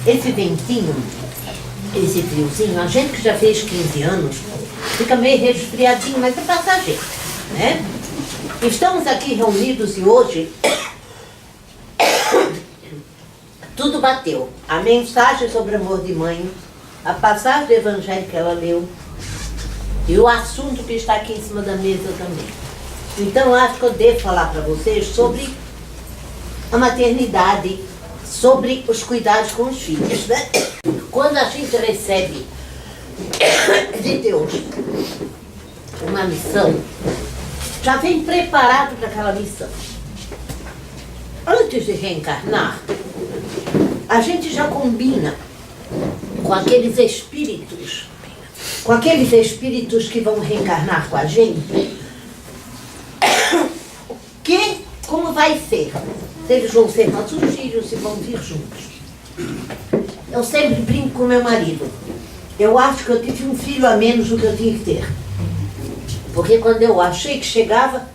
esse ventinho, esse friozinho, a gente que já fez 15 anos, fica meio resfriadinho, mas é passageiro, né? Estamos aqui reunidos e hoje tudo bateu. A mensagem sobre amor de mãe, a passagem do evangelho que ela leu e o assunto que está aqui em cima da mesa também. Então eu acho que eu devo falar para vocês sobre a maternidade, sobre os cuidados com os filhos, né? Quando a gente recebe de Deus uma missão, já vem preparado para aquela missão. Antes de reencarnar, a gente já combina com aqueles espíritos que vão reencarnar com a gente, como vai ser, se eles vão ser nossos filhos, se vão vir juntos. Eu sempre brinco com meu marido, eu acho que eu tive um filho a menos do que eu tinha que ter, porque quando eu achei que chegava,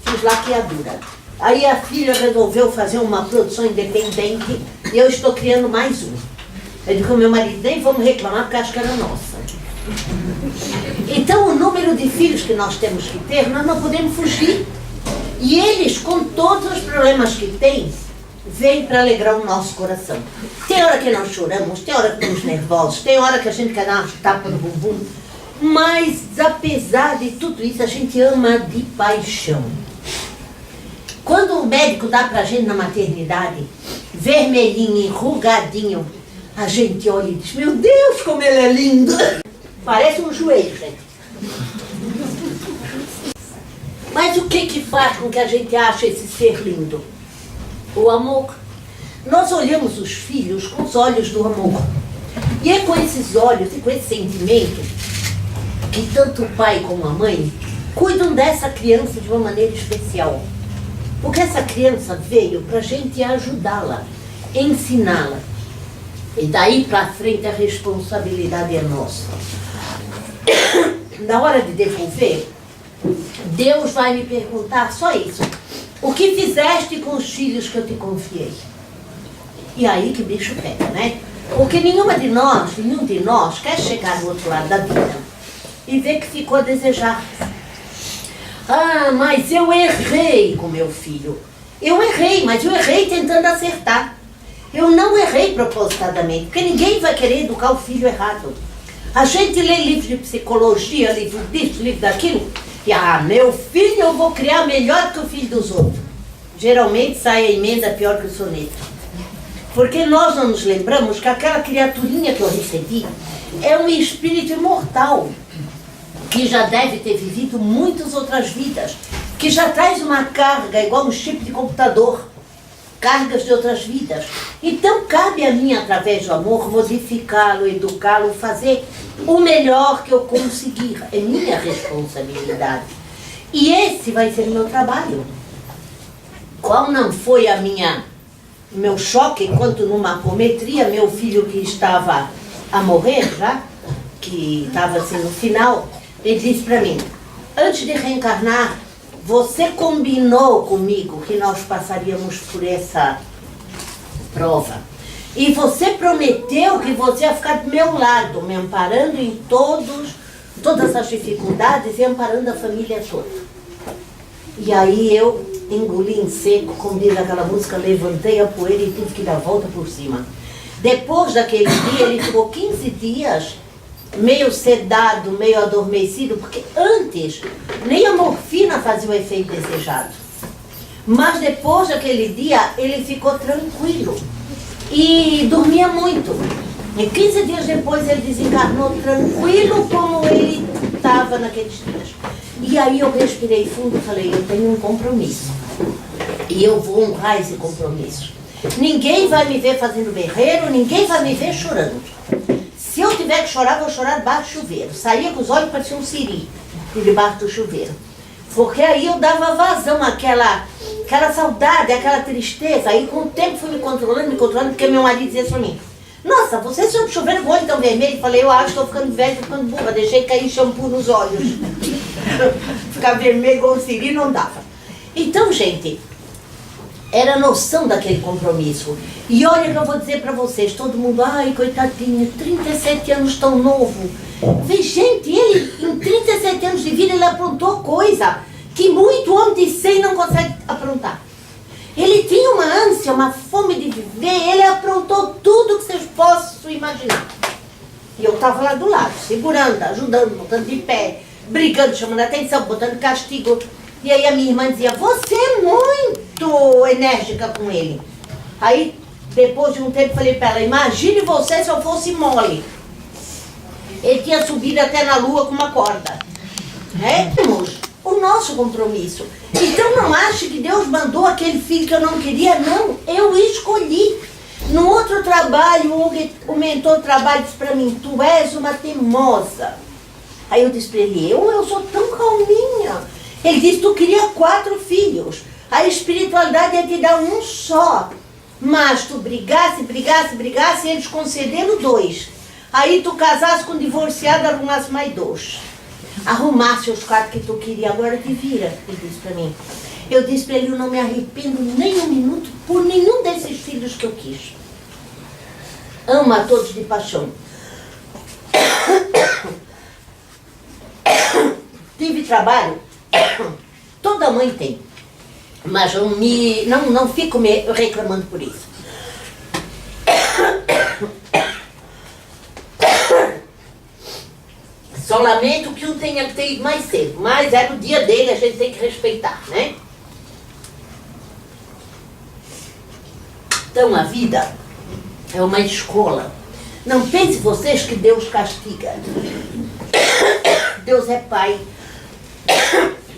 fiz laqueadura. Aí a filha resolveu fazer uma produção independente e eu estou criando mais um. Eu digo ao meu marido, nem vamos reclamar porque acho que era nossa. Então o número de filhos que nós temos que ter, nós não podemos fugir. E eles, com todos os problemas que têm, vêm para alegrar o nosso coração. Tem hora que nós choramos, tem hora que estamos nervosos, tem hora que a gente quer dar uma tapa no bumbum. Mas apesar de tudo isso, a gente ama de paixão. Quando o médico dá pra gente na maternidade, vermelhinho, enrugadinho, a gente olha e diz, meu Deus, como ele é lindo! Parece um joelho, gente. Mas o que faz com que a gente ache esse ser lindo? O amor. Nós olhamos os filhos com os olhos do amor. E é com esses olhos e com esse sentimento que tanto o pai como a mãe cuidam dessa criança de uma maneira especial. Porque essa criança veio para a gente ajudá-la, ensiná-la. E daí para frente a responsabilidade é nossa. Na hora de devolver, Deus vai me perguntar só isso. O que fizeste com os filhos que eu te confiei? E aí que o bicho pega, né? Porque nenhum de nós quer chegar do outro lado da vida e ver que ficou a desejar. Ah, mas eu errei com meu filho. Eu errei, mas eu errei tentando acertar. Eu não errei propositadamente, porque ninguém vai querer educar o filho errado. A gente lê livro de psicologia, livro disso, livro daquilo, e meu filho eu vou criar melhor que o filho dos outros. Geralmente sai a emenda pior que o soneto. Porque nós não nos lembramos que aquela criaturinha que eu recebi é um espírito imortal, que já deve ter vivido muitas outras vidas, que já traz uma carga igual um chip de computador, cargas de outras vidas. Então cabe a mim, através do amor, modificá-lo, educá-lo, fazer o melhor que eu conseguir. É minha responsabilidade. E esse vai ser o meu trabalho. Qual não foi meu choque quando numa apometria, meu filho que estava a morrer já, que estava assim no final, ele disse para mim, antes de reencarnar, você combinou comigo que nós passaríamos por essa prova. E você prometeu que você ia ficar do meu lado, me amparando em todas as dificuldades e amparando a família toda. E aí eu engoli em seco, como diz aquela música, levantei a poeira e tive que dar a volta por cima. Depois daquele dia, ele ficou 15 dias meio sedado, meio adormecido, porque antes nem a morfina fazia o efeito desejado. Mas depois daquele dia, ele ficou tranquilo e dormia muito. E 15 dias depois ele desencarnou tranquilo como ele estava naqueles dias. E aí eu respirei fundo e falei, eu tenho um compromisso. E eu vou honrar esse compromisso. Ninguém vai me ver fazendo berreiro, ninguém vai me ver chorando. Se eu tiver que chorar, vou chorar debaixo do chuveiro. Saía com os olhos, parecia um siri, debaixo do chuveiro. Porque aí eu dava vazão àquela saudade, àquela tristeza. Aí com o tempo fui me controlando, porque meu marido dizia para mim, nossa, você sob chuveiro com o olho tão vermelho? Eu falei, eu acho que estou ficando velha, estou ficando burra. Deixei cair shampoo nos olhos. Ficar vermelho igual um siri não dava. Então, gente, era a noção daquele compromisso. E olha que eu vou dizer para vocês, todo mundo, ai, coitadinha, 37 anos tão novo. Vê, gente, ele, em 37 anos de vida, ele aprontou coisa que muito homem de 100 não consegue aprontar. Ele tinha uma ânsia, uma fome de viver, ele aprontou tudo que vocês possam imaginar. E eu estava lá do lado, segurando, ajudando, botando de pé, brigando, chamando a atenção, botando castigo. E aí a minha irmã dizia, você é muito enérgica com ele. Aí, depois de um tempo, falei para ela, imagine você se eu fosse mole. Ele tinha subido até na lua com uma corda. Temos o nosso compromisso. Então não ache que Deus mandou aquele filho que eu não queria, não. Eu escolhi. No outro trabalho, o mentor trabalha disse para mim, tu és uma teimosa. Aí eu disse para ele, eu sou tão calminha. Ele disse, tu queria 4 filhos. A espiritualidade é te dar um só. Mas tu brigasse, e eles concederam 2. Aí tu casasse com um divorciado, arrumasse mais 2. Arrumasse os 4 que tu queria, agora te vira, ele disse para mim. Eu disse para ele, eu não me arrependo nem um minuto por nenhum desses filhos que eu quis. Amo a todos de paixão. Tive trabalho, toda mãe tem, mas eu não fico me reclamando por isso. Só lamento que um tenha que ter ido mais cedo, mas é no dia dele, a gente tem que respeitar, né? Então a vida é uma escola. Não pense vocês que Deus castiga. Deus é pai.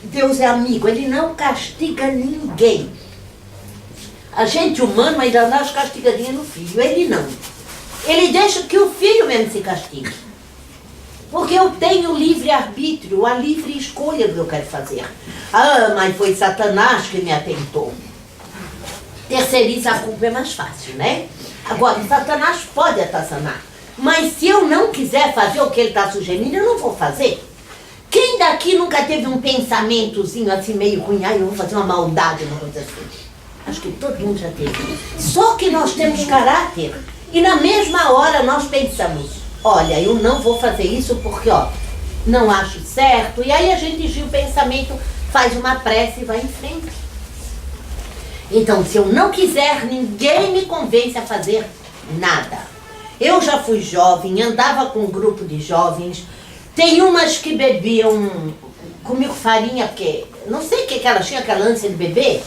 Deus é amigo, ele não castiga ninguém. A gente humano ainda dá as castigadinhas no filho, ele não. Ele deixa que o filho mesmo se castigue. Porque eu tenho livre-arbítrio, a livre escolha do que eu quero fazer. Ah, mas foi Satanás que me atentou. Terceiriza a culpa é mais fácil, né? Agora, Satanás pode atazanar. Mas se eu não quiser fazer o que ele está sugerindo, eu não vou fazer. Quem daqui nunca teve um pensamentozinho assim meio ruim, eu vou fazer uma maldade, não vou dizer assim. Acho que todo mundo já teve. Só que nós temos caráter e na mesma hora nós pensamos, olha, eu não vou fazer isso porque, não acho certo. E aí a gente desvia o pensamento, faz uma prece e vai em frente. Então, se eu não quiser, ninguém me convence a fazer nada. Eu já fui jovem, andava com um grupo de jovens. Tem umas que bebiam comigo farinha, porque não sei o que elas tinham, aquela ânsia de beber,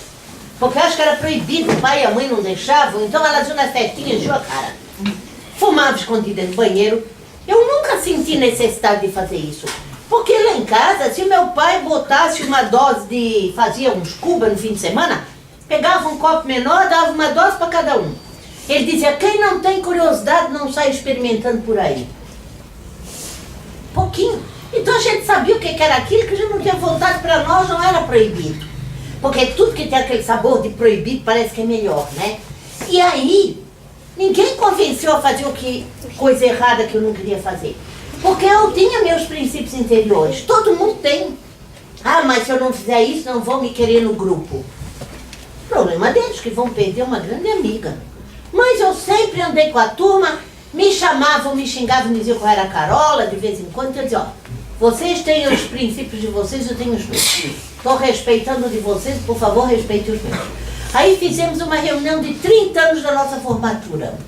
porque eu acho que era proibido, o pai e a mãe não deixavam, então elas iam nas festinhas, encheu a cara. Fumava escondida no banheiro. Eu nunca senti necessidade de fazer isso. Porque lá em casa, se meu pai botasse uma dose fazia uns cubas no fim de semana, pegava um copo menor, dava uma dose para cada um. Ele dizia, quem não tem curiosidade não sai experimentando por aí. Pouquinho. Então a gente sabia o que era aquilo, que a gente não tinha vontade, para nós não era proibido. Porque tudo que tem aquele sabor de proibido parece que é melhor, né? E aí, ninguém convenceu a fazer coisa errada que eu não queria fazer. Porque eu tinha meus princípios interiores. Todo mundo tem. Ah, mas se eu não fizer isso, não vão me querer no grupo. Problema deles, que vão perder uma grande amiga. Mas eu sempre andei com a turma, me chamavam, me xingavam, me diziam que eu era Carola, de vez em quando. Eu dizia, vocês têm os princípios de vocês, eu tenho os meus. Estou respeitando de vocês, por favor, respeite os meus. Aí fizemos uma reunião de 30 anos da nossa formatura.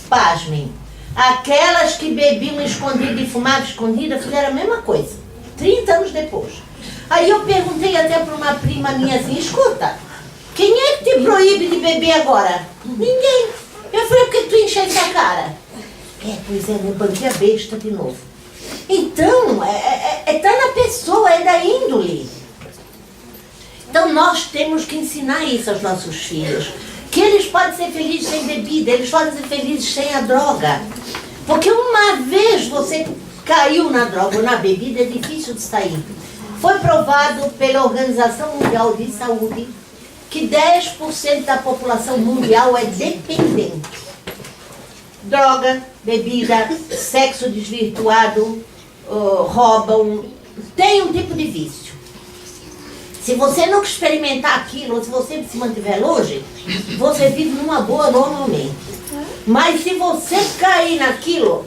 Pasmem, aquelas que bebiam escondido e fumavam escondida fizeram a mesma coisa. 30 anos depois. Aí eu perguntei até para uma prima minha assim, escuta, quem é que te proíbe de beber agora? Ninguém. Eu falei, por que tu encheste a cara? Pois é, meu banquinho é besta de novo. Então, tá na pessoa, é da índole. Então nós temos que ensinar isso aos nossos filhos. Que eles podem ser felizes sem bebida, eles podem ser felizes sem a droga. Porque uma vez você caiu na droga ou na bebida, é difícil de sair. Foi provado pela Organização Mundial de Saúde que 10% da população mundial é dependente. Droga, bebida, sexo desvirtuado, roubam, tem um tipo de vício. Se você não experimentar aquilo, se você se mantiver longe, você vive numa boa normalmente. Mas se você cair naquilo,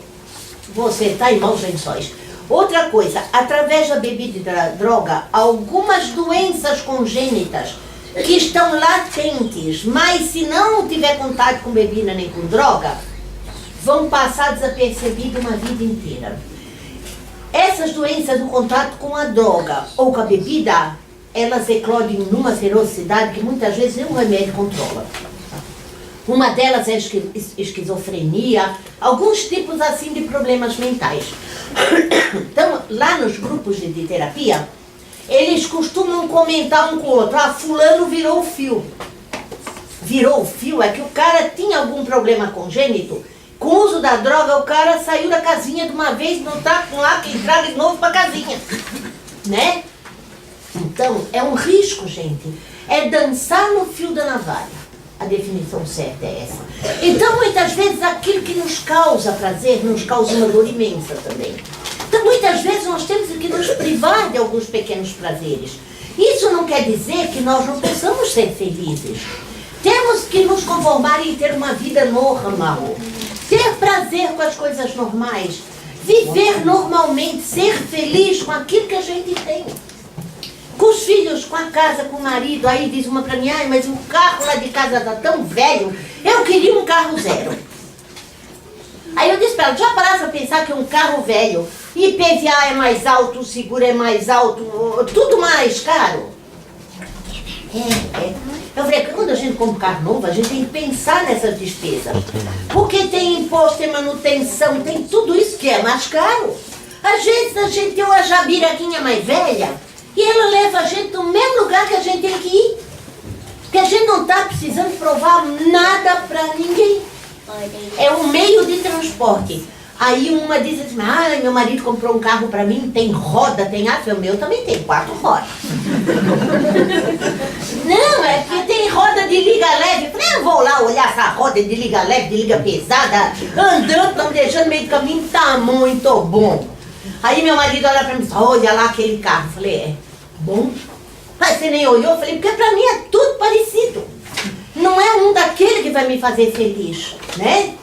você está em maus lençóis. Outra coisa, através da bebida e da droga, algumas doenças congênitas que estão latentes, mas se não tiver contato com bebida nem com droga, vão passar desapercebidas uma vida inteira. Essas doenças, no contato com a droga ou com a bebida, elas eclodem numa ferocidade que muitas vezes nenhum remédio controla. Uma delas é esquizofrenia, alguns tipos assim de problemas mentais. Então, lá nos grupos de terapia, eles costumam comentar um com o outro: ah, fulano virou o fio. Virou o fio é que o cara tinha algum problema congênito, com o uso da droga o cara saiu da casinha de uma vez, não tá com lá que entrar de novo pra casinha, né? Então, é um risco, gente. É dançar no fio da navalha. A definição certa é essa. Então, muitas vezes, aquilo que nos causa prazer, nos causa uma dor imensa também. Então, muitas vezes, nós temos que nos privar de alguns pequenos prazeres. Isso não quer dizer que nós não possamos ser felizes. Temos que nos conformar em ter uma vida normal. Ter prazer com as coisas normais. Viver normalmente, ser feliz com aquilo que a gente tem. Com os filhos, com a casa, com o marido. Aí diz uma pra mim: ai, mas o carro lá de casa tá tão velho, eu queria um carro zero. Aí eu disse pra ela: já parasse a pensar que um carro velho, IPVA é mais alto, o seguro é mais alto, tudo mais caro? Eu falei que quando a gente compra um carro novo, a gente tem que pensar nessas despesas. Porque tem imposto, tem manutenção, tem tudo isso que é mais caro. Às vezes a gente tem uma jabiraquinha mais velha e ela leva a gente no mesmo lugar que a gente tem que ir. Porque a gente não está precisando provar nada para ninguém. É um meio de transporte. Aí uma diz assim: ah, meu marido comprou um carro para mim, tem roda, tem aço. O meu também tem 4 rodas. Não, é que tem roda de liga leve. Eu falei: eu vou lá olhar essa roda de liga leve, de liga pesada, andando, não deixando no meio do caminho, tá muito bom. Aí meu marido olha para mim e diz: olha lá aquele carro. Eu falei: é bom? Mas você nem olhou? Eu falei: porque para mim é tudo parecido. Não é um daquele que vai me fazer feliz, né?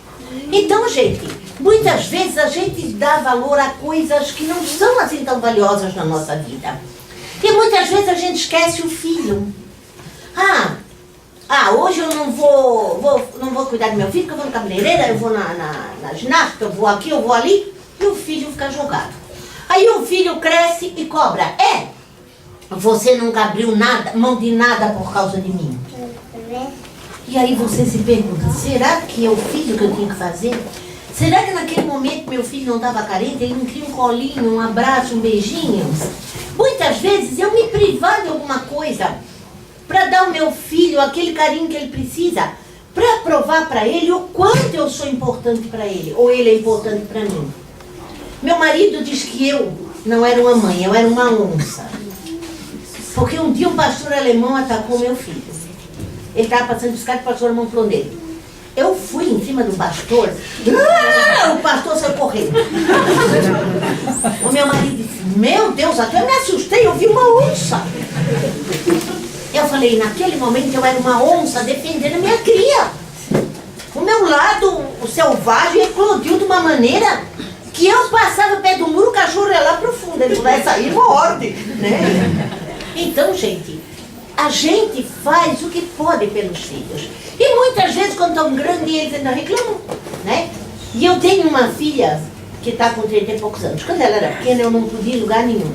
Então, gente, muitas vezes a gente dá valor a coisas que não são assim tão valiosas na nossa vida. E muitas vezes a gente esquece o filho. Hoje eu não vou cuidar do meu filho, porque eu vou no cabeleireiro, eu vou na ginástica, eu vou aqui, eu vou ali, e o filho fica jogado. Aí o filho cresce e cobra: você nunca abriu mão de nada por causa de mim. E aí você se pergunta: será que é o filho que eu tenho que fazer? Será que naquele momento meu filho não estava carente, ele não queria um colinho, um abraço, um beijinho? Muitas vezes eu me privar de alguma coisa para dar ao meu filho aquele carinho que ele precisa, para provar para ele o quanto eu sou importante para ele, ou ele é importante para mim. Meu marido diz que eu não era uma mãe, eu era uma onça. Porque um dia um pastor alemão atacou meu filho. Ele estava passando bicicleta e o pastor alemão falou nele. Eu fui em cima do pastor, o pastor saiu correndo. O meu marido disse: meu Deus, até eu me assustei, eu vi uma onça. Eu falei: naquele momento eu era uma onça defendendo a minha cria. O meu lado, o selvagem, eclodiu de uma maneira que eu passava perto do muro, o cachorro ia lá pro fundo, ele vai sair e morde, né? Então, gente, a gente faz o que pode pelos filhos. E muitas vezes, quando estão grandes, eles ainda reclamam, né? E eu tenho uma filha que está com 30 e poucos anos. Quando ela era pequena, eu não podia ir em lugar nenhum.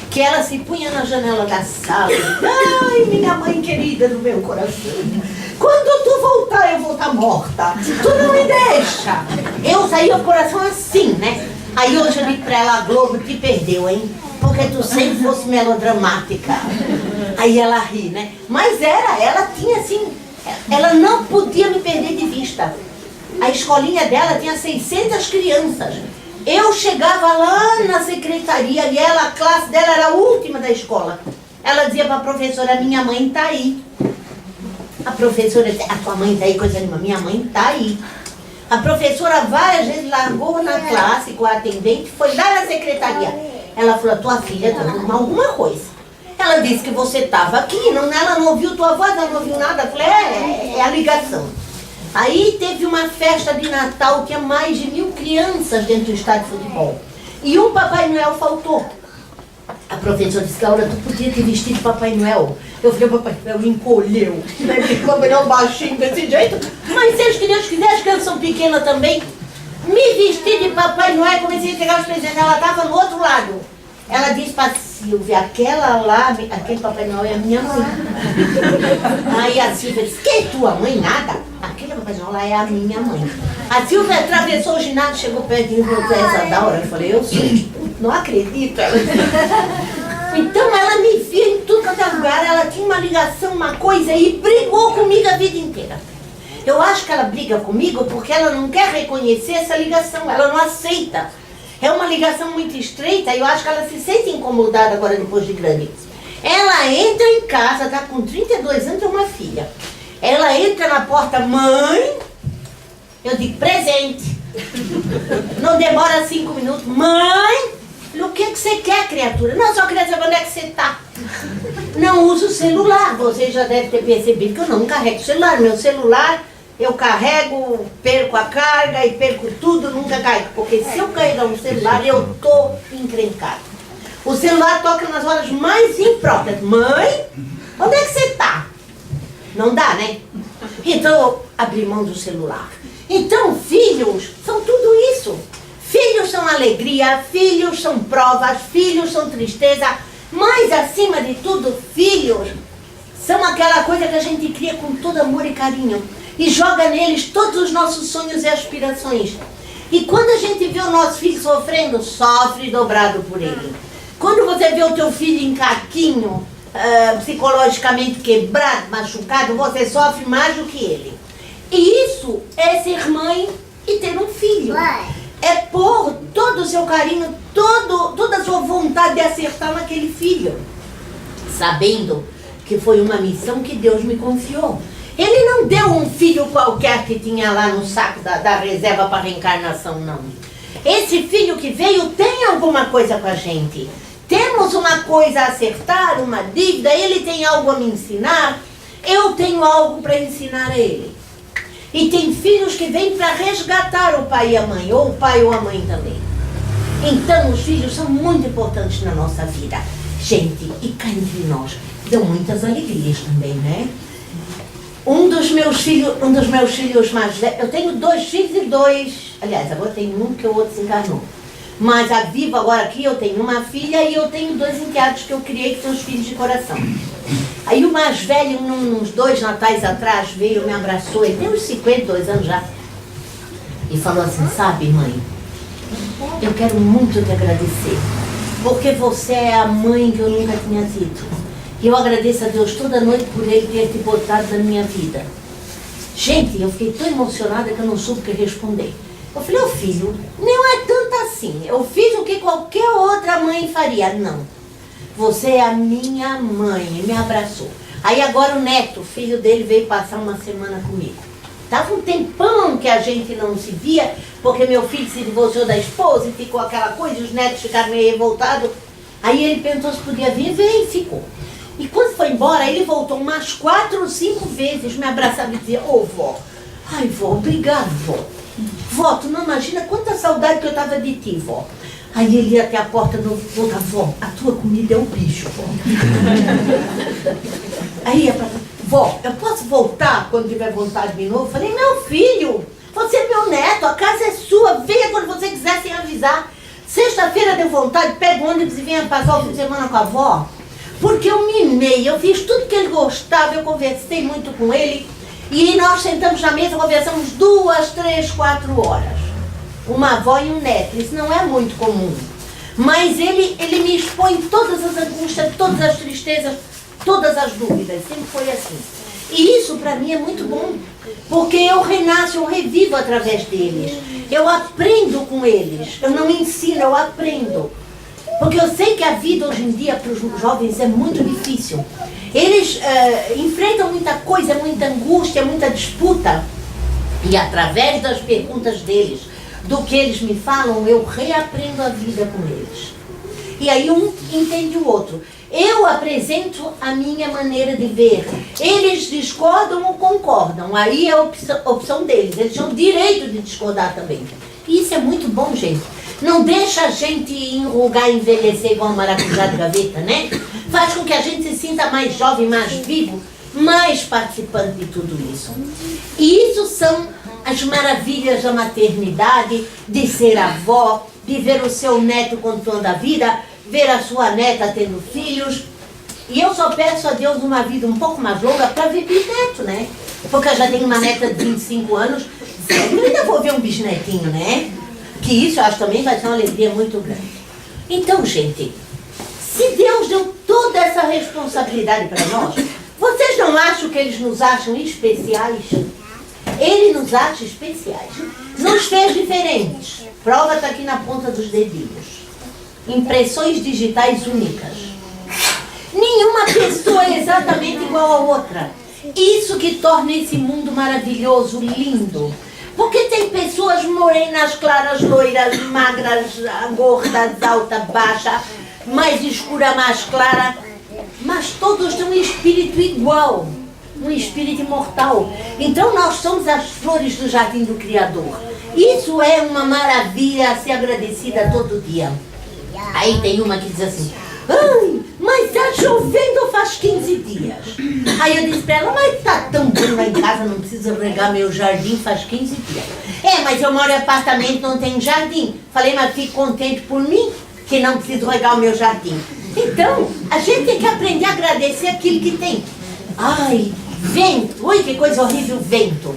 Que ela se punha na janela da sala e dizia: ai, minha mãe querida do meu coração, quando tu voltar, eu vou estar morta. Tu não me deixa. Eu saí o coração assim, né? Aí hoje eu digo pra ela: a Globo te perdeu, hein? Porque tu sempre fosse melodramática. Aí ela ri, né? Mas ela tinha assim, ela não podia me perder de vista. A escolinha dela tinha 600 crianças. Eu chegava lá na secretaria e a classe dela era a última da escola. Ela dizia para a professora: minha mãe tá aí. A professora dizia: a tua mãe tá aí, coisa nenhuma. Minha mãe tá aí. A professora várias vezes largou na classe com a atendente, foi lá na secretaria. Ela falou: a tua filha tá com alguma coisa. Ela disse que você estava aqui, não, ela não ouviu tua voz, ela não ouviu nada. Eu falei, é a ligação. Aí teve uma festa de Natal que é mais de 1000 crianças dentro do estádio de futebol. E um Papai Noel faltou. A professora disse, Laura, tu podia ter vestido de Papai Noel. Eu falei, o Papai Noel encolheu. O Papai Noel baixinho desse jeito. Mas se as crianças quiserem, as crianças são pequenas também. Me vesti de Papai Noel, comecei a pegar os presentes. Ela estava no outro lado. Ela disse para Silvia, aquela lá, aquele Papai Noel é a minha mãe. Aí a Silvia disse, que é tua mãe? Nada. Aquele Papai Noel lá é a minha mãe. A Silvia atravessou o ginásio, chegou perto de mim e falou, essa Daura? Eu falei, eu sou. Não acredito. Então ela me via em tudo quanto é lugar, ela tinha uma ligação, uma coisa, e brigou comigo a vida inteira. Eu acho que ela briga comigo porque ela não quer reconhecer essa ligação, ela não aceita. É uma ligação muito estreita e eu acho que ela se sente incomodada agora depois de grande. Ela entra em casa, está com 32 anos, tem uma filha. Ela entra na porta, mãe, eu digo, presente. Não demora 5 minutos, mãe, o que você quer, criatura? Não, só queria saber onde é que você está. Não uso o celular, você já deve ter percebido que eu não carrego o celular. Meu celular, eu carrego, perco a carga e perco tudo, nunca carrego. Porque se eu carregar um celular, eu tô encrencado. O celular toca nas horas mais impróprias. Mãe, onde é que você está? Não dá, né? Então eu abri mão do celular. Então, filhos são tudo isso. Filhos são alegria, filhos são provas, filhos são tristeza. Mas, acima de tudo, filhos são aquela coisa que a gente cria com todo amor e carinho. E joga neles todos os nossos sonhos e aspirações. E quando a gente vê o nosso filho sofrendo, sofre dobrado por ele. Quando você vê o teu filho em caquinho, psicologicamente quebrado, machucado, você sofre mais do que ele. E isso é ser mãe e ter um filho. É pôr todo o seu carinho, toda a sua vontade de acertar naquele filho. Sabendo que foi uma missão que Deus me confiou. Ele não deu um filho qualquer que tinha lá no saco da reserva para reencarnação, não. Esse filho que veio tem alguma coisa com a gente. Temos uma coisa a acertar, uma dívida, ele tem algo a me ensinar, eu tenho algo para ensinar a ele. E tem filhos que vêm para resgatar o pai e a mãe, ou o pai ou a mãe também. Então os filhos são muito importantes na nossa vida. Gente, e cá entre nós, dão muitas alegrias também, né? Um dos meus filhos mais velhos, eu tenho 2 filhos e 2, aliás, agora eu tenho um que o outro se encarnou. Mas a viva agora aqui, eu tenho uma filha e eu tenho 2 enteados que eu criei, que são os filhos de coração. Aí o mais velho, uns 2 natais atrás, veio, me abraçou, ele tem uns 52 anos já, e falou assim, sabe, mãe, eu quero muito te agradecer, porque você é a mãe que eu nunca tinha tido. E eu agradeço a Deus toda noite por ele ter te botado na minha vida. Gente, eu fiquei tão emocionada que eu não soube o que responder. Eu falei, filho, não é tanto assim. Eu fiz o que qualquer outra mãe faria. Não. Você é a minha mãe. E me abraçou. Aí agora o neto, filho dele, veio passar uma semana comigo. Tava um tempão que a gente não se via, porque meu filho se divorciou da esposa e ficou aquela coisa, e os netos ficaram meio revoltados. Aí ele pensou se podia vir, veio e ficou. E quando foi embora, ele voltou umas 4 ou 5 vezes, me abraçava e dizia, vó, ai vó, obrigado vó. Vó, tu não imagina quanta saudade que eu tava de ti, vó. Aí ele ia até a porta do voltar, vó, a tua comida é um bicho, vó. Aí ia pra vó, eu posso voltar quando tiver vontade de novo? Eu falei, meu filho, você é meu neto, a casa é sua, venha quando você quiser sem avisar. Sexta-feira deu vontade, pega o ônibus e venha passar o fim de semana com a avó. Porque eu mimei, eu fiz tudo que ele gostava, eu conversei muito com ele. E nós sentamos na mesa, conversamos 2, 3, 4 horas. Uma avó e um neto, isso não é muito comum. Mas ele me expõe todas as angústias, todas as tristezas, todas as dúvidas, sempre foi assim. E isso para mim é muito bom, porque eu renasço, eu revivo através deles. Eu aprendo com eles, eu não ensino, eu aprendo. Porque eu sei que a vida hoje em dia para os jovens é muito difícil. Eles enfrentam muita coisa, muita angústia, muita disputa. E através das perguntas deles, do que eles me falam, eu reaprendo a vida com eles. E aí um entende o outro. Eu apresento a minha maneira de ver. Eles discordam ou concordam. Aí é a opção deles. Eles têm o direito de discordar também. E isso é muito bom, gente. Não deixa a gente enrugar e envelhecer igual um maracujá de gaveta, né? Faz com que a gente se sinta mais jovem, mais vivo, mais participante de tudo isso. E isso são as maravilhas da maternidade, de ser avó, de ver o seu neto contando a vida, ver a sua neta tendo filhos. E eu só peço a Deus uma vida um pouco mais longa para ver bisneto, né? Porque eu já tenho uma neta de 25 anos, eu ainda vou ver um bisnetinho, né? Que isso eu acho também vai ser uma alegria muito grande. Então, gente, se Deus deu toda essa responsabilidade para nós, vocês não acham que eles nos acham especiais? Ele nos acha especiais. Nos fez diferentes. Prova está aqui na ponta dos dedinhos. Impressões digitais únicas. Nenhuma pessoa é exatamente igual a outra. Isso que torna esse mundo maravilhoso, lindo. Porque tem pessoas morenas, claras, loiras, magras, gordas, alta, baixa, mais escura, mais clara. Mas todos têm um espírito igual. Um espírito imortal. Então nós somos as flores do jardim do Criador. Isso é uma maravilha a ser agradecida todo dia. Aí tem uma que diz assim: ai, mas tá chovendo faz 15 dias. Aí eu disse pra ela: mas tá tão bom lá em casa, não preciso regar meu jardim faz 15 dias. É, mas eu moro em apartamento, não tem jardim. Falei: mas fique contente por mim, que não preciso regar o meu jardim. Então, a gente tem que aprender a agradecer aquilo que tem. Ai, vento, ui, que coisa horrível, vento.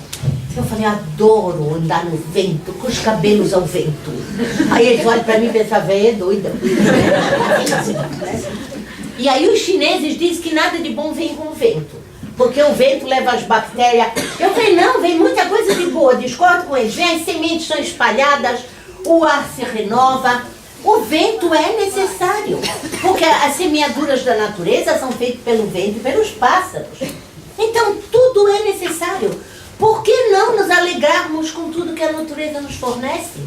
Eu falei: adoro andar no vento, com os cabelos ao vento. Aí eles olham pra mim e pensam: a velha é doida. E aí os chineses dizem que nada de bom vem com o vento, porque o vento leva as bactérias. Eu falei: não, vem muita coisa de boa, discordo com eles. Vem, as sementes são espalhadas, o ar se renova. O vento é necessário, porque as semeaduras da natureza são feitas pelo vento e pelos pássaros. Então tudo é necessário. Por que não nos alegrarmos com tudo que a natureza nos fornece?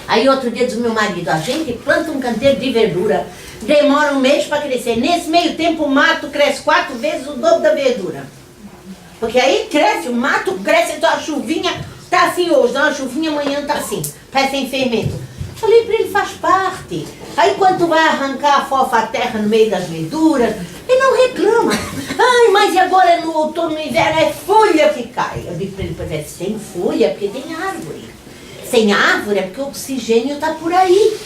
Aí outro dia diz o meu marido: a gente planta um canteiro de verdura, demora um mês para crescer. Nesse meio tempo o mato cresce 4 vezes o dobro da verdura. Porque aí cresce, o mato cresce, então a chuvinha tá assim hoje, dá uma chuvinha, amanhã tá assim, parece sem fermento. Falei para ele: faz parte. Aí quando tu vai arrancar a fofa a terra no meio das verduras, ele não reclama. Ai, mas e agora no outono, no inverno, é folha que cai. Eu digo para ele: pois é, sem folha porque tem árvore. Sem árvore é porque o oxigênio está por aí.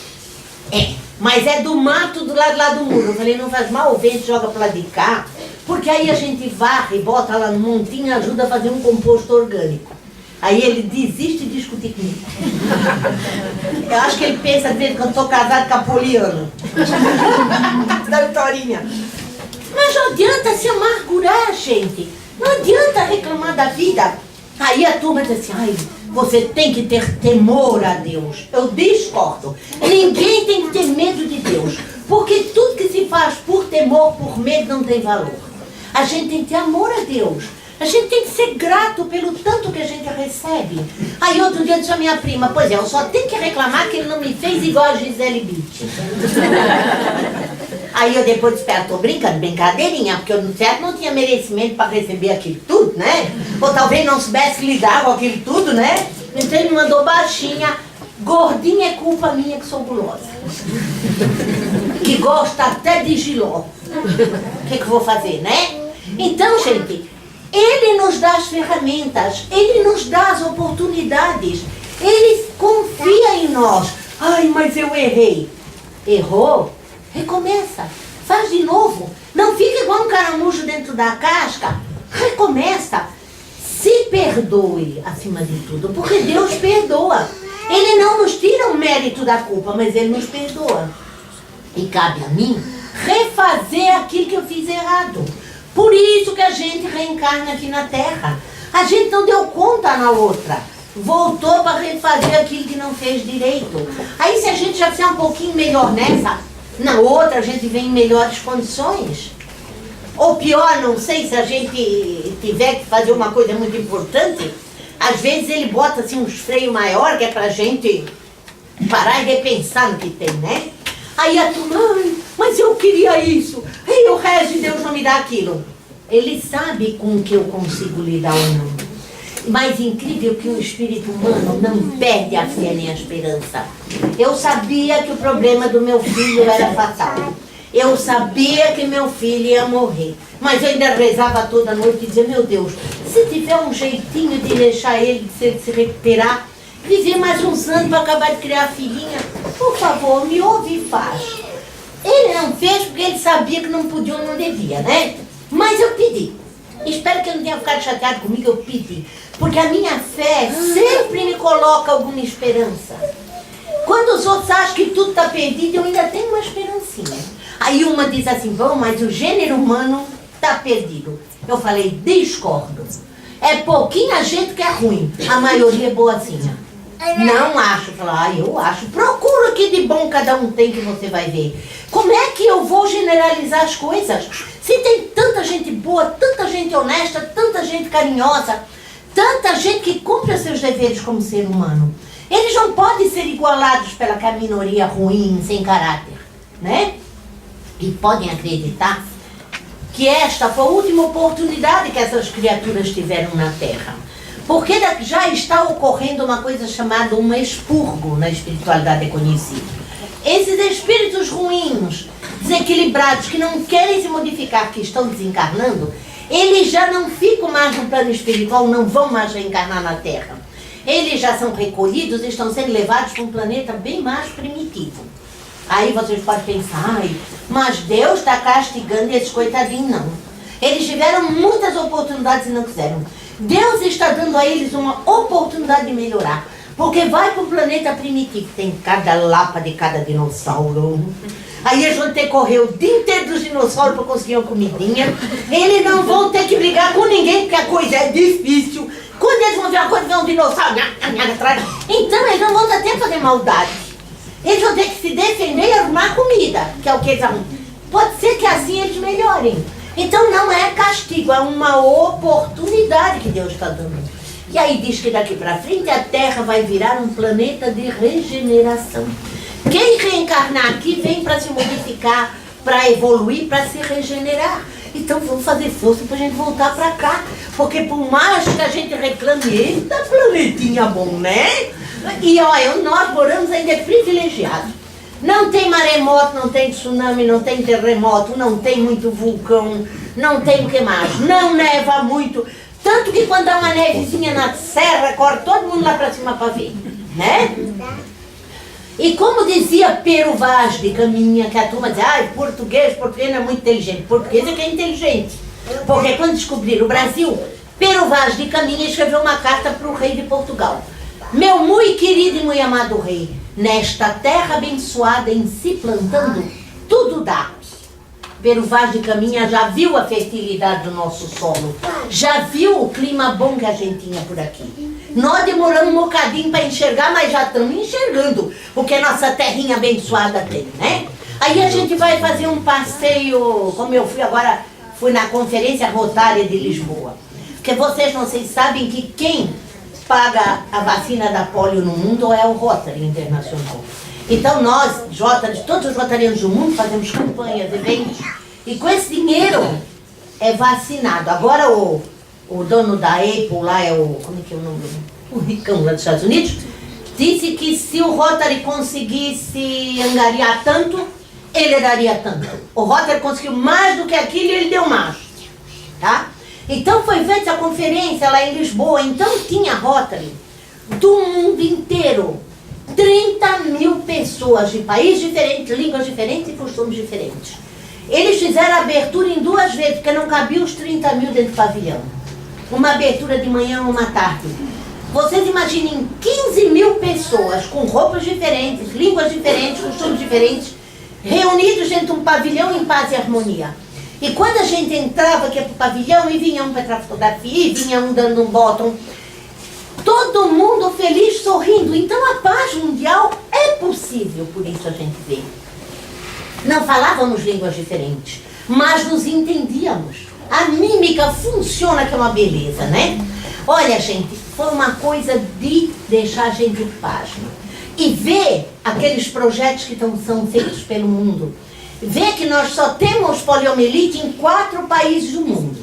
É, mas é do mato do lado lá do muro. Eu falei: não faz mal, o vento joga para lá de cá, porque aí a gente varre, bota lá no montinho e ajuda a fazer um composto orgânico. Aí ele desiste de discutir comigo. Eu acho que ele pensa às vezes que eu estou casado com a Poliana. Da Vitorinha. Mas não adianta se amargurar, gente. Não adianta reclamar da vida. Aí a turma diz assim: ai, você tem que ter temor a Deus. Eu discordo. Ninguém tem que ter medo de Deus. Porque tudo que se faz por temor, por medo, não tem valor. A gente tem que ter amor a Deus. A gente tem que ser grato pelo tanto que a gente recebe. Aí outro dia disse a minha prima: pois é, eu só tenho que reclamar que ele não me fez igual a Gisele Bündchen. Aí eu depois disse: tô brincando, brincadeirinha, porque eu no certo não tinha merecimento para receber aquilo tudo, né? Ou talvez não soubesse lidar com aquilo tudo, né? Então ele me mandou baixinha: gordinha é culpa minha que sou gulosa. Que gosta até de giló. O que eu vou fazer, né? Então, gente, Ele nos dá as ferramentas, Ele nos dá as oportunidades, Ele confia em nós. Ai, mas eu errei. Errou? Recomeça. Faz de novo. Não fica igual um caramujo dentro da casca. Recomeça. Se perdoe, acima de tudo, porque Deus perdoa. Ele não nos tira o mérito da culpa, mas Ele nos perdoa. E cabe a mim refazer aquilo que eu fiz errado. Por isso que a gente reencarna aqui na Terra. A gente não deu conta na outra. Voltou para refazer aquilo que não fez direito. Aí se a gente já fizer um pouquinho melhor nessa, na outra a gente vem em melhores condições. Ou pior, não sei, se a gente tiver que fazer uma coisa muito importante, às vezes ele bota assim uns freios maiores, que é pra gente parar e repensar no que tem, né? Aí a turma, ai, mas eu queria isso. E o resto de Deus não me dá aquilo. Ele sabe com o que eu consigo lidar ou não. Mais incrível que o espírito humano não perde a fé nem a esperança. Eu sabia que o problema do meu filho era fatal. Eu sabia que meu filho ia morrer. Mas eu ainda rezava toda noite e dizia, meu Deus, se tiver um jeitinho de deixar ele se recuperar, viver mais uns anos para acabar de criar a filhinha, por favor, me ouve e faz. Ele não fez porque ele sabia que não podia ou não devia, né? Mas eu pedi. Espero que ele não tenha ficado chateado comigo, eu pedi. Porque a minha fé sempre me coloca alguma esperança. Quando os outros acham que tudo está perdido, eu ainda tenho uma esperancinha. Aí uma diz assim, bom, mas o gênero humano está perdido. Eu falei, discordo. É pouquinha gente que é ruim, a maioria é boazinha. Não acho. Falar, eu acho. Procura o que de bom cada um tem que você vai ver. Como é que eu vou generalizar as coisas? Se tem tanta gente boa, tanta gente honesta, tanta gente carinhosa, tanta gente que cumpre os seus deveres como ser humano. Eles não podem ser igualados pela minoria ruim, sem caráter, né? E podem acreditar que esta foi a última oportunidade que essas criaturas tiveram na Terra. Porque já está ocorrendo uma coisa chamada um expurgo na espiritualidade conhecida. Esses espíritos ruins, desequilibrados, que não querem se modificar, que estão desencarnando, eles já não ficam mais no plano espiritual, não vão mais reencarnar na Terra. Eles já são recolhidos e estão sendo levados para um planeta bem mais primitivo. Aí vocês podem pensar, ai, mas Deus está castigando esses coitadinhos, não. Eles tiveram muitas oportunidades e não quiseram. Deus está dando a eles uma oportunidade de melhorar. Porque vai para o planeta primitivo, tem cada lapa de cada dinossauro. Aí eles vão ter que correr o dia inteiro dos dinossauros para conseguir uma comidinha. Eles não vão ter que brigar com ninguém, porque a coisa é difícil. Quando eles vão ver uma coisa, vem um dinossauro atrás. Então eles não vão ter tempo de fazer maldade. Eles vão ter que se defender e arrumar comida, que é o que eles arrumam. Pode ser que assim eles melhorem. Então não é castigo, é uma oportunidade que Deus está dando. E aí diz que daqui para frente a Terra vai virar um planeta de regeneração. Quem reencarnar aqui vem para se modificar, para evoluir, para se regenerar. Então vamos fazer força para a gente voltar para cá. Porque por mais que a gente reclame, eita planetinha bom, né? E olha, nós moramos ainda privilegiados. Não tem maremoto, não tem tsunami, não tem terremoto, não tem muito vulcão, não tem o que mais. Não neva muito. Tanto que quando dá uma nevezinha na serra, corre todo mundo lá para cima para ver, né? E como dizia Pero Vaz de Caminha, que a turma dizia, português não é muito inteligente. Português é que é inteligente. Porque quando descobriram o Brasil, Pero Vaz de Caminha escreveu uma carta para o rei de Portugal. Meu muito querido e muito amado rei, nesta terra abençoada em si plantando, tudo dá. Pero Vaz de Caminha já viu a fertilidade do nosso solo, já viu o clima bom que a gente tinha por aqui. Nós demoramos um bocadinho para enxergar, mas já estamos enxergando o que a nossa terrinha abençoada tem, né? Aí a gente vai fazer um passeio, como eu fui agora, fui na Conferência Rotária de Lisboa. Porque vocês não sei, sabem que quem paga a vacina da polio no mundo é o Rotary Internacional. Então nós, todos os rotarianos do mundo, fazemos campanhas, eventos, e com esse dinheiro é vacinado. Agora o dono da Apple lá é como é que é o nome? O ricão lá dos Estados Unidos, disse que se o Rotary conseguisse angariar tanto, ele daria tanto. O Rotary conseguiu mais do que aquilo e ele deu mais, tá? Então foi feita a conferência lá em Lisboa, então tinha Rotary do mundo inteiro. 30 mil pessoas de países diferentes, línguas diferentes e costumes diferentes. Eles fizeram a abertura em 2 vezes, porque não cabia os 30 mil dentro do pavilhão. Uma abertura de manhã e uma tarde. Vocês imaginem 15 mil pessoas com roupas diferentes, línguas diferentes, costumes diferentes, reunidos dentro de um pavilhão em paz e harmonia. E quando a gente entrava aqui para o pavilhão, e vinha um para tirar fotografia, e vinha um dando um bottom, todo mundo feliz, sorrindo. Então a paz mundial é possível, por isso a gente vê. Não falávamos línguas diferentes, mas nos entendíamos. A mímica funciona, que é uma beleza, né? Olha, gente, foi uma coisa de deixar a gente pasmo. e ver aqueles projetos que são feitos pelo mundo, ver que nós só temos poliomielite em 4 países do mundo,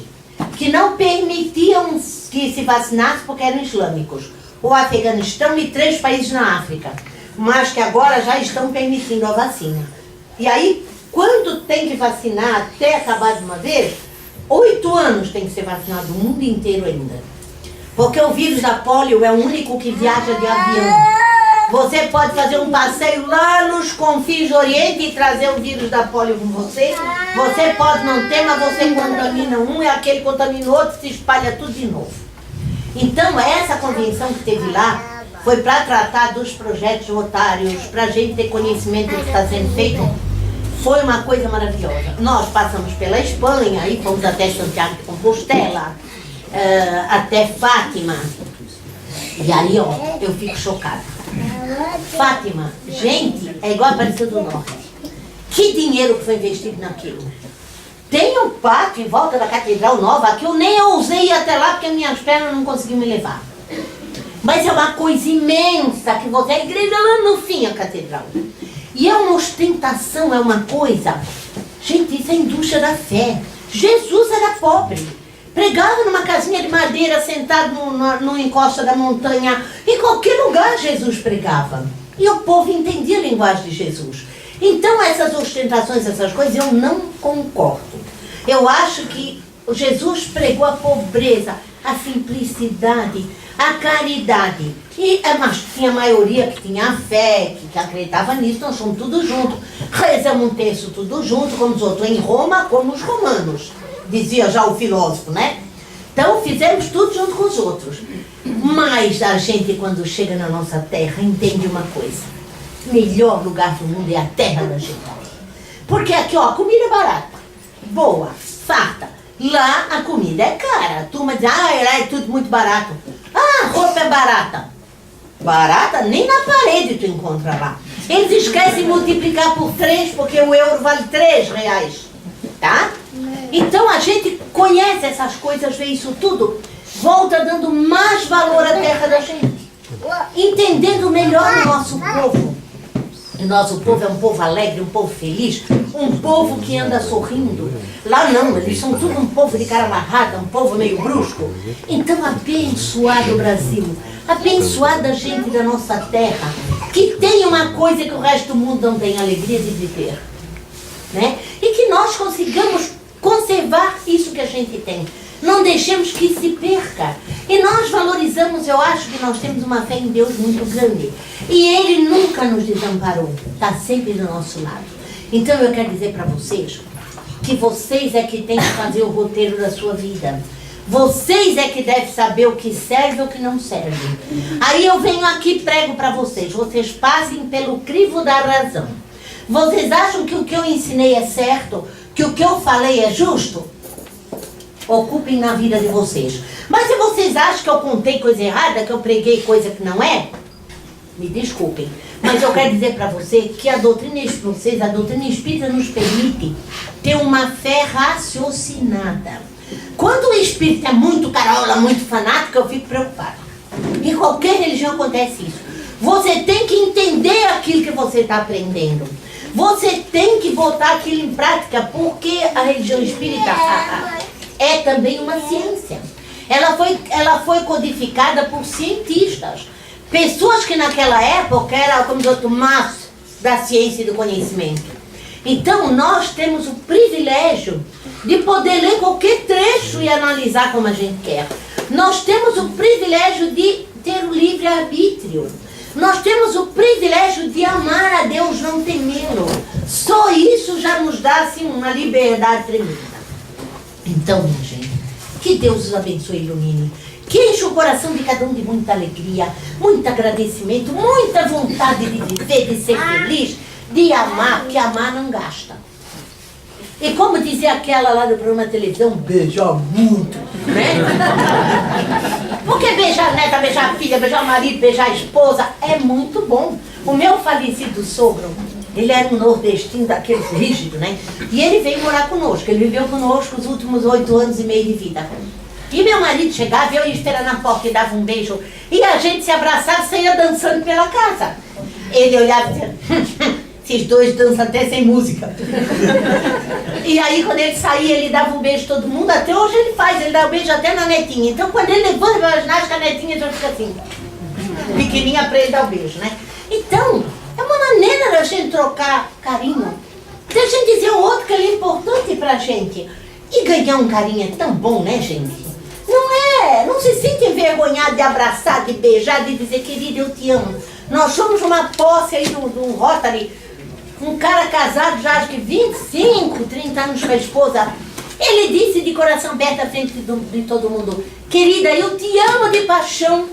que não permitiam que se vacinasse porque eram islâmicos, o Afeganistão e 3 países na África, mas que agora já estão permitindo a vacina. E aí, quando tem que vacinar até acabar de uma vez, 8 anos tem que ser vacinado o mundo inteiro ainda. Porque o vírus da polio é o único que viaja de avião. Você pode fazer um passeio lá nos confins do Oriente e trazer o vírus da polio com você. Você pode não ter, mas você contamina um e aquele contamina o outro, se espalha tudo de novo. Então, essa convenção que teve lá foi para tratar dos projetos rotários, para a gente ter conhecimento do que está sendo feito. Foi uma coisa maravilhosa. Nós passamos pela Espanha, aí fomos até Santiago de Compostela, até Fátima. E aí, ó, eu fico chocada. Fátima, gente, é igual a Aparecida do Norte. Que dinheiro que foi investido naquilo. Tem um pátio em volta da Catedral Nova que eu nem ousei ir até lá porque minhas pernas não conseguiam me levar. Mas é uma coisa imensa que você... A igreja lá no fim, a catedral. E é uma ostentação, é uma coisa... Gente, isso é a indústria da fé. Jesus era pobre. Pregava numa casinha de madeira, sentado no encosta da montanha. Em qualquer lugar Jesus pregava. E o povo entendia a linguagem de Jesus. Então essas ostentações, essas coisas, eu não concordo. Eu acho que Jesus pregou a pobreza, a simplicidade, a caridade. Mas tinha a maioria que tinha a fé, que acreditava nisso, nós somos tudo junto. Rezamos um terço tudo junto, como os outros em Roma, como os romanos. Dizia já o filósofo, né? Então fizemos tudo junto com os outros. Mas a gente, quando chega na nossa terra, entende uma coisa. O melhor lugar do mundo é a terra da gente. Porque aqui, ó, a comida é barata, boa, farta. Lá a comida é cara. A turma diz, lá é tudo muito barato. Ah, a roupa é barata. Barata? Nem na parede tu encontra lá. Eles esquecem de multiplicar por 3, porque o euro vale 3 reais. Tá? Então a gente conhece essas coisas, vê isso tudo, volta dando mais valor à terra da gente. Entendendo melhor o nosso povo. O nosso povo é um povo alegre, um povo feliz, um povo que anda sorrindo. Lá não, eles são tudo um povo de cara amarrada, um povo meio brusco. Então abençoado o Brasil, abençoada a gente da nossa terra, que tem uma coisa que o resto do mundo não tem, alegria de viver. Né? E que nós consigamos conservar isso que a gente tem. Não deixemos que se perca. E nós valorizamos, eu acho que nós temos uma fé em Deus muito grande. E Ele nunca nos desamparou. Está sempre do nosso lado. Então eu quero dizer para vocês que vocês é que têm que fazer o roteiro da sua vida. Vocês é que devem saber o que serve e o que não serve. Aí eu venho aqui e prego para vocês. Vocês passem pelo crivo da razão. Vocês acham que o que eu ensinei é certo? Que o que eu falei é justo? Ocupem na vida de vocês. Mas se vocês acham que eu contei coisa errada, que eu preguei coisa que não é, me desculpem. Mas eu quero dizer para você que a doutrina espírita nos permite ter uma fé raciocinada. Quando o espírito é muito carola, muito fanático, eu fico preocupada. Em qualquer religião acontece isso. Você tem que entender aquilo que você está aprendendo. Você tem que botar aquilo em prática, porque a religião espírita é também uma ciência. Ela foi codificada por cientistas. Pessoas que naquela época eram, como diz, mas da ciência e do conhecimento. Então nós temos o privilégio de poder ler qualquer trecho e analisar como a gente quer. Nós temos o privilégio de ter o livre-arbítrio. Nós temos o privilégio de amar a Deus, não temê-lo. Só isso já nos dá assim, uma liberdade tremenda. Então, minha gente, que Deus os abençoe e ilumine. Que enche o coração de cada um de muita alegria, muito agradecimento, muita vontade de viver, de ser feliz, de amar, porque amar não gasta. E como dizia aquela lá do programa de televisão, beijar muito, né? Porque beijar a neta, beijar a filha, beijar o marido, beijar a esposa, é muito bom. O meu falecido sogro, ele era um nordestino daqueles rígidos, né? E ele veio morar conosco, ele viveu conosco os últimos 8 anos e meio de vida. E meu marido chegava, eu ia esperar na porta e dava um beijo. E a gente se abraçava e saía dançando pela casa. Ele olhava e dizia, esses dois dançam até sem música. E aí quando ele saía, ele dava um beijo a todo mundo, até hoje ele faz, ele dá um beijo até na netinha. Então quando ele levanta para a ginástica, a netinha já fica assim, pequenininha para ele dar o beijo, né? Então, é uma maneira da gente trocar carinho, da gente dizer ao outro que ele é importante pra gente. E ganhar um carinho é tão bom, né, gente? Não se sente envergonhado de abraçar, de beijar, de dizer, querido, eu te amo. Nós somos uma posse aí do Rotary, um cara casado já acho que 25, 30 anos com a esposa. Ele disse de coração aberto à frente de todo mundo, querida, eu te amo de paixão,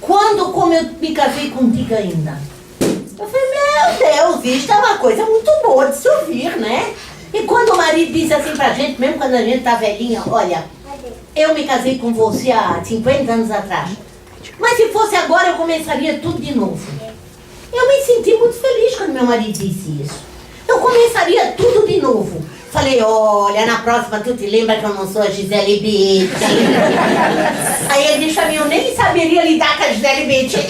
como eu me casei contigo ainda. Eu falei, meu Deus, isso é uma coisa muito boa de se ouvir, né? E quando o marido diz assim pra gente, mesmo quando a gente tá velhinha, olha, eu me casei com você há 50 anos atrás, mas se fosse agora eu começaria tudo de novo. Eu me senti muito feliz quando meu marido disse isso. Eu começaria tudo de novo. Falei, olha, na próxima tu te lembra que eu não sou a Gisele Bündchen. Aí ele disse a mim, eu nem saberia lidar com a Gisele Bündchen.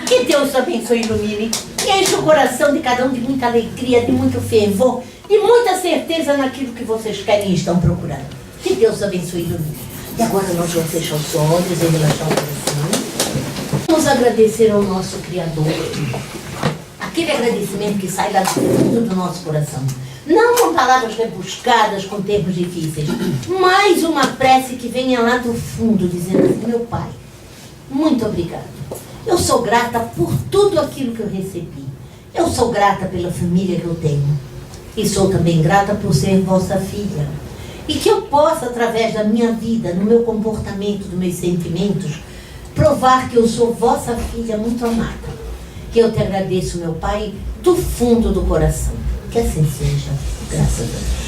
Que Deus abençoe e ilumine. E enche o coração de cada um de muita alegria, de muito fervor, de muita certeza naquilo que vocês querem e estão procurando. Que Deus abençoe e ilumine. E agora nós vamos fechar os olhos e relaxar o coração. Vamos agradecer ao nosso Criador. Aquele agradecimento que sai lá do fundo do nosso coração. Não com palavras rebuscadas, com termos difíceis. Mais uma prece que venha lá do fundo, dizendo assim, meu Pai, muito obrigado. Eu sou grata por tudo aquilo que eu recebi. Eu sou grata pela família que eu tenho. E sou também grata por ser vossa filha. E que eu possa, através da minha vida, no meu comportamento, dos meus sentimentos, provar que eu sou vossa filha muito amada. Que eu te agradeço, meu Pai, do fundo do coração. Que assim seja. Graças a Deus.